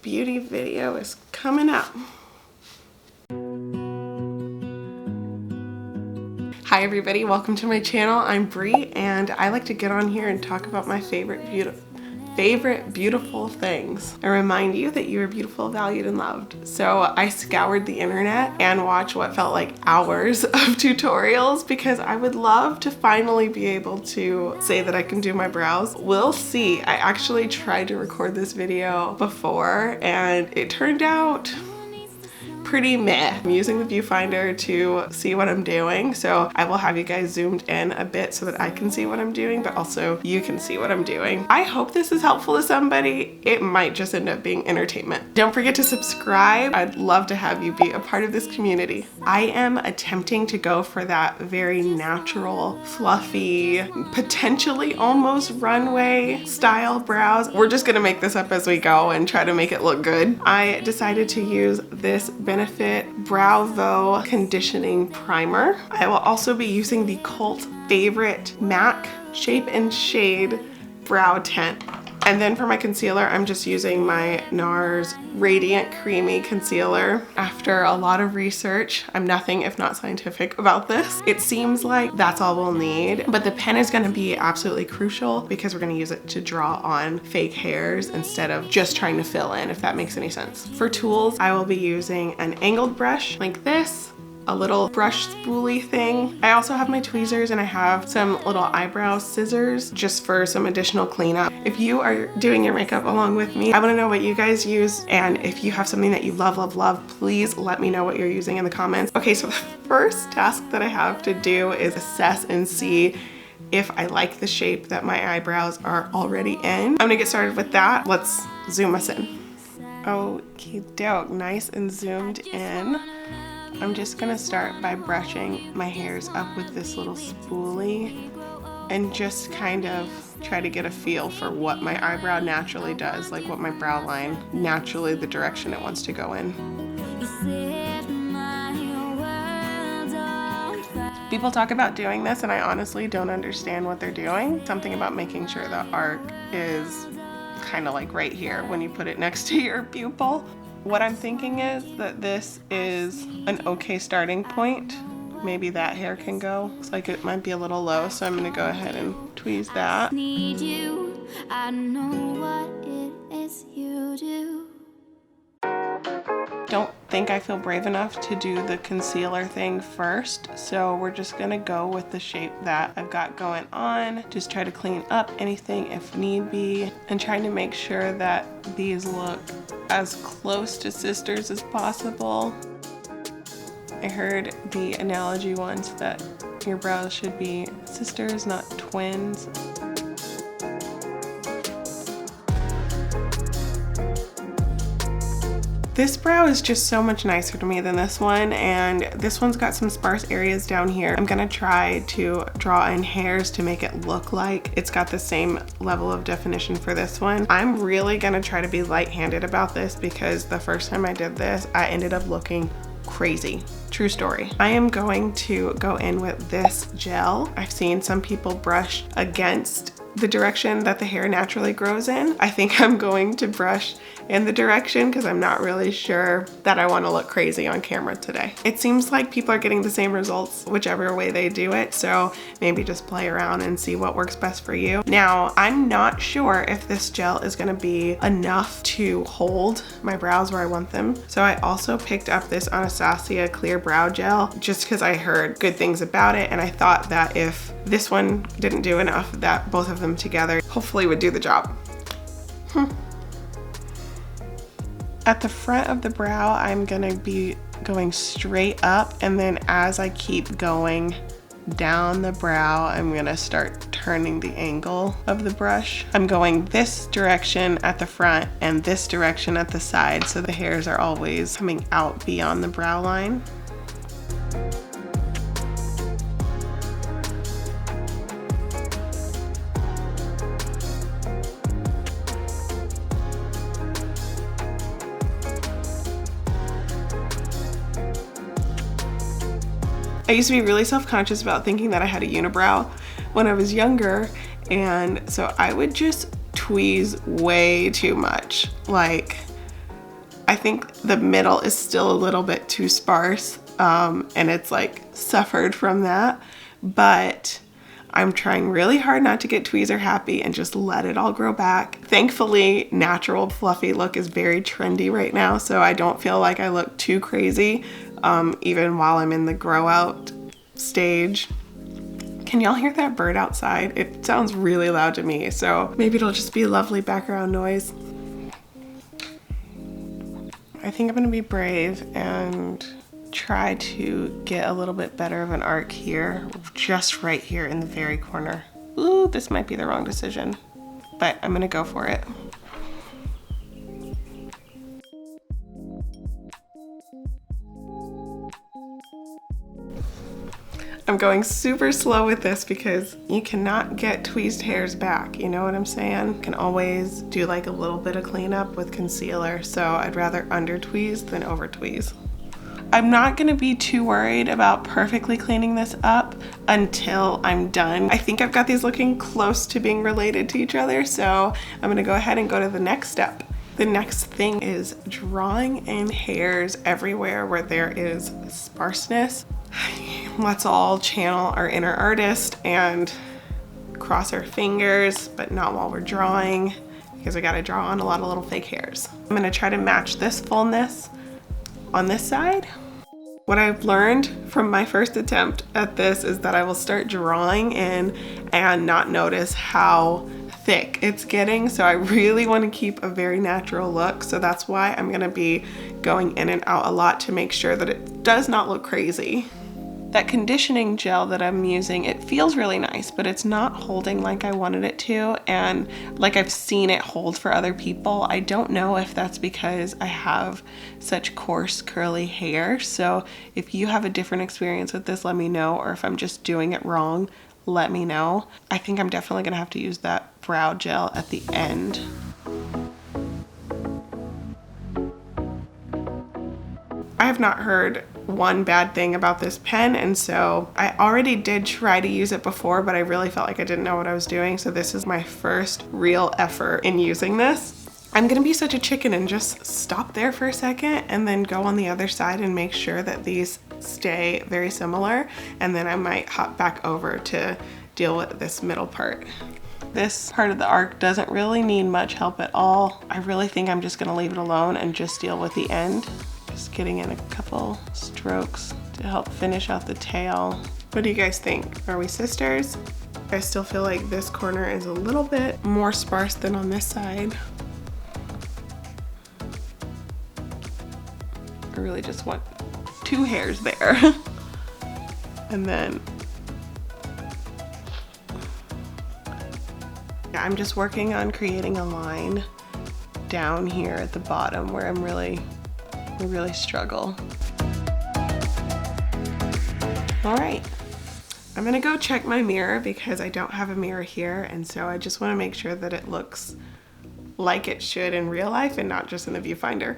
beauty video is coming up. Hi everybody, welcome to my channel. I'm Bree and I like to get on here and talk about my favorite beautiful things and remind you that you are beautiful, valued, and loved. So I scoured the internet and watched what felt like hours of tutorials because I would love to finally be able to say that I can do my brows. We'll see. I actually tried to record this video before and it turned out pretty meh. I'm using the viewfinder to see what I'm doing, so I will have you guys zoomed in a bit so that I can see what I'm doing, but also you can see what I'm doing. I hope this is helpful to somebody. It might just end up being entertainment. Don't forget to subscribe. I'd love to have you be a part of this community. I am attempting to go for that very natural, fluffy, potentially almost runway style brows. We're just gonna make this up as we go and try to make it look good. I decided to use this Benefit Brow Conditioning Primer. I will also be using the cult favorite MAC Shape and Shade Brow Tint. And then for my concealer, I'm just using my NARS Radiant Creamy Concealer. After a lot of research, I'm nothing if not scientific about this. It seems like that's all we'll need, but the pen is gonna be absolutely crucial because we're gonna use it to draw on fake hairs instead of just trying to fill in, if that makes any sense. For tools, I will be using an angled brush like this, a little brush spoolie thing. I also have my tweezers and I have some little eyebrow scissors just for some additional cleanup. If you are doing your makeup along with me, I wanna know what you guys use, and if you have something that you love, love, love, please let me know what you're using in the comments. Okay, so the first task that I have to do is assess and see if I like the shape that my eyebrows are already in. I'm gonna get started with that. Let's zoom us in. Okie doke, nice and zoomed in. I'm just gonna start by brushing my hairs up with this little spoolie and just kind of try to get a feel for what my eyebrow naturally does, like what my brow line naturally, the direction it wants to go in. People talk about doing this and I honestly don't understand what they're doing. Something about making sure the arc is kind of like right here when you put it next to your pupil. What I'm thinking is that this is an okay starting point. Maybe that hair can go. Looks like it might be a little low, so I'm gonna go ahead and tweeze that. Need you. I know what it is you do. Don't think I feel brave enough to do the concealer thing first, so we're just gonna go with the shape that I've got going on. Just try to clean up anything if need be, and trying to make sure that these look as close to sisters as possible. I heard the analogy once that your brows should be sisters, not twins. This brow is just so much nicer to me than this one, and this one's got some sparse areas down here. I'm gonna try to draw in hairs to make it look like it's got the same level of definition for this one. I'm really gonna try to be light-handed about this because the first time I did this, I ended up looking crazy. True story. I am going to go in with this gel. I've seen some people brush against the direction that the hair naturally grows in. I think I'm going to brush in the direction because I'm not really sure that I want to look crazy on camera today. It seems like people are getting the same results whichever way they do it, so maybe just play around and see what works best for you. Now, I'm not sure if this gel is going to be enough to hold my brows where I want them, so I also picked up this Anastasia Clear Brow Gel just because I heard good things about it, and I thought that if this one didn't do enough, that both of them together hopefully would do the job. At the front of the brow, I'm gonna be going straight up, and then as I keep going down the brow, I'm gonna start turning the angle of the brush. I'm going this direction at the front and this direction at the side, so the hairs are always coming out beyond the brow line. I used to be really self-conscious about thinking that I had a unibrow when I was younger, and so I would just tweeze way too much. Like, I think the middle is still a little bit too sparse, and it's like suffered from that, but I'm trying really hard not to get tweezer happy and just let it all grow back. Thankfully, natural fluffy look is very trendy right now, so I don't feel like I look too crazy, even while I'm in the grow out stage. Can y'all hear that bird outside? It sounds really loud to me, so maybe it'll just be lovely background noise. I think I'm gonna be brave and try to get a little bit better of an arc here, just right here in the very corner. Ooh, this might be the wrong decision, but I'm gonna go for it. I'm going super slow with this because you cannot get tweezed hairs back, you know what I'm saying? You can always do like a little bit of cleanup with concealer, so I'd rather under tweeze than over tweeze. I'm not gonna be too worried about perfectly cleaning this up until I'm done. I think I've got these looking close to being related to each other, so I'm gonna go ahead and go to the next step. The next thing is drawing in hairs everywhere where there is sparseness. Let's all channel our inner artist and cross our fingers, but not while we're drawing, because I gotta draw on a lot of little fake hairs. I'm gonna try to match this fullness on this side. What I've learned from my first attempt at this is that I will start drawing in and not notice how thick it's getting, so I really want to keep a very natural look, so that's why I'm gonna be going in and out a lot to make sure that it does not look crazy. That conditioning gel that I'm using, it feels really nice, but it's not holding like I wanted it to, and like I've seen it hold for other people. I don't know if that's because I have such coarse curly hair, so if you have a different experience with this, let me know, or if I'm just doing it wrong, let me know. I think I'm definitely gonna have to use that brow gel at the end. I have not heard one bad thing about this pen, and so I already did try to use it before, but I really felt like I didn't know what I was doing, so this is my first real effort in using this. I'm gonna be such a chicken and just stop there for a second and then go on the other side and make sure that these stay very similar, and then I might hop back over to deal with this middle part. This part of the arc doesn't really need much help at all. I really think I'm just gonna leave it alone and just deal with the end. Just getting in a couple strokes to help finish out the tail. What do you guys think? Are we sisters? I still feel like this corner is a little bit more sparse than on this side. I really just want 2 hairs there. And then, yeah, I'm just working on creating a line down here at the bottom where I really struggle. All right, I'm gonna go check my mirror because I don't have a mirror here, and so I just wanna make sure that it looks like it should in real life and not just in the viewfinder.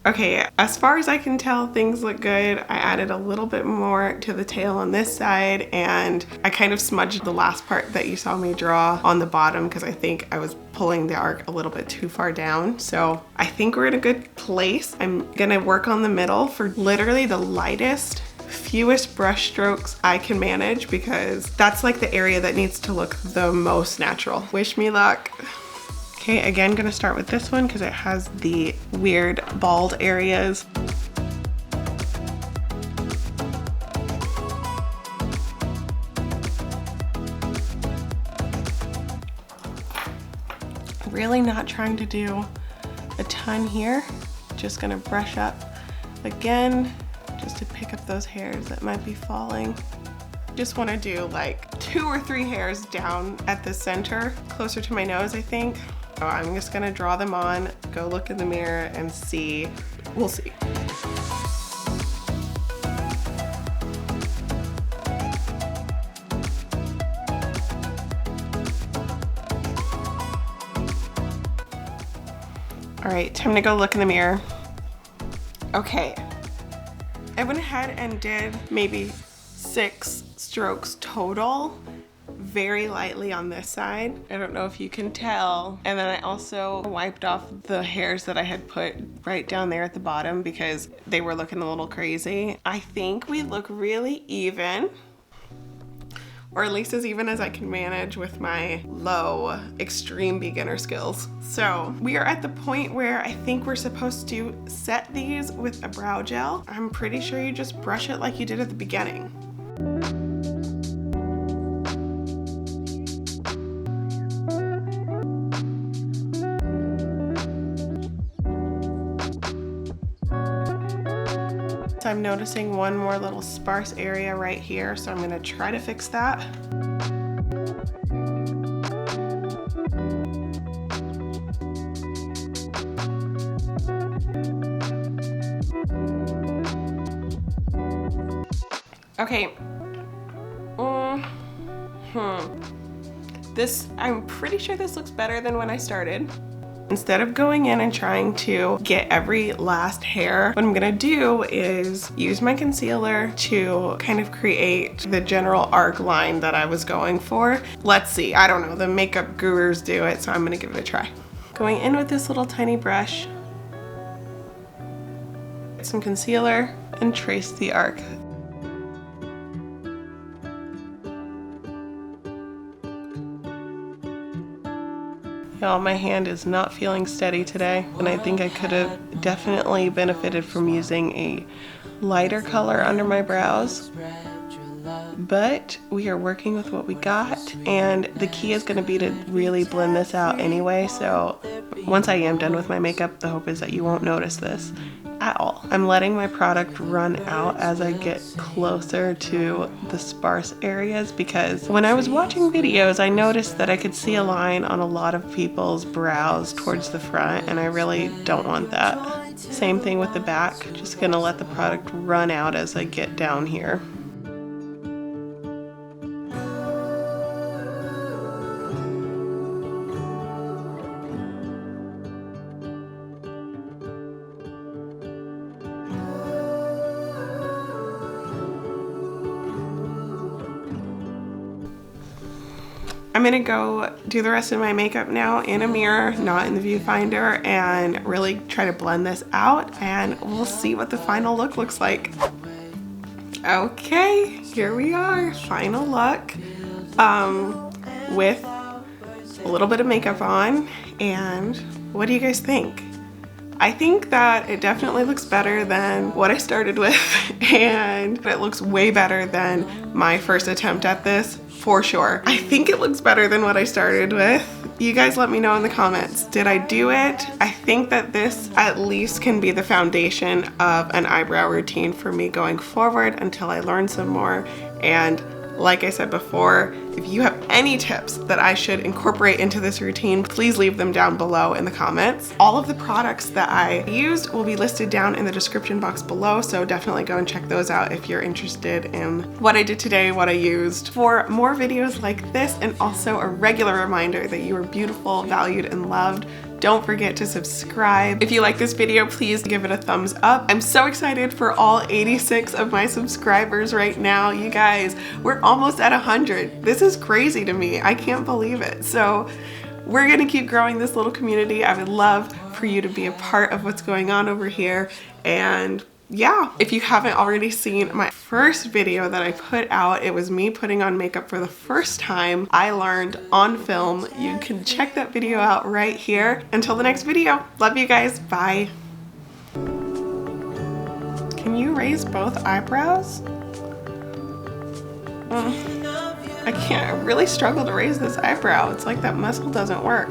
Okay, as far as I can tell, things look good. I added a little bit more to the tail on this side, and I kind of smudged the last part that you saw me draw on the bottom because I think I was pulling the arc a little bit too far down. So I think we're in a good place. I'm gonna work on the middle for literally the lightest, fewest brush strokes I can manage, because that's like the area that needs to look the most natural. Wish me luck. Okay, again, gonna start with this one because it has the weird bald areas. Really not trying to do a ton here. Just gonna brush up again, just to pick up those hairs that might be falling. Just wanna do like 2 or 3 hairs down at the center, closer to my nose, I think. So I'm just gonna draw them on, go look in the mirror and see. We'll see. All right, time to go look in the mirror. Okay, I went ahead and did maybe 6 strokes total. very lightly on this side. I don't know if you can tell. And then I also wiped off the hairs that I had put right down there at the bottom because they were looking a little crazy. I think we look really even, or at least as even as I can manage with my low, extreme beginner skills. So we are at the point where I think we're supposed to set these with a brow gel. I'm pretty sure you just brush it like you did at the beginning. So I'm noticing one more little sparse area right here, so I'm gonna try to fix that. Okay. I'm pretty sure this looks better than when I started. Instead of going in and trying to get every last hair, what I'm gonna do is use my concealer to kind of create the general arc line that I was going for. Let's see, I don't know, the makeup gurus do it, so I'm gonna give it a try. Going in with this little tiny brush, get some concealer, and trace the arc. Y'all, my hand is not feeling steady today, and I think I could have definitely benefited from using a lighter color under my brows. But we are working with what we got, and the key is going to be to really blend this out anyway, so once I am done with my makeup, the hope is that you won't notice this at all. I'm letting my product run out as I get closer to the sparse areas, because when I was watching videos, I noticed that I could see a line on a lot of people's brows towards the front, and I really don't want that. Same thing with the back, just gonna let the product run out as I get down here. I'm gonna go do the rest of my makeup now in a mirror, not in the viewfinder, and really try to blend this out, and we'll see what the final look looks like. Okay, here we are, final look, with a little bit of makeup on, and what do you guys think? I think that it definitely looks better than what I started with, and it looks way better than my first attempt at this, for sure. I think it looks better than what I started with. You guys let me know in the comments. Did I do it? I think that this at least can be the foundation of an eyebrow routine for me going forward until I learn some more. And like I said before, if you have any tips that I should incorporate into this routine, please leave them down below in the comments. All of the products that I used will be listed down in the description box below, so definitely go and check those out if you're interested in what I did today, what I used. For more videos like this, and also a regular reminder that you are beautiful, valued, and loved, don't forget to subscribe. If you like this video, please give it a thumbs up. I'm so excited for all 86 of my subscribers right now. You guys, we're almost at 100. This is crazy to me. I can't believe it. So we're gonna keep growing this little community. I would love for you to be a part of what's going on over here. And yeah, if you haven't already seen my first video that I put out, it was me putting on makeup for the first time. I learned on film. You can check that video out right here. Until the next video, love you guys, bye. Can you raise both eyebrows? I can't, I really struggle to raise this eyebrow. It's like that muscle doesn't work.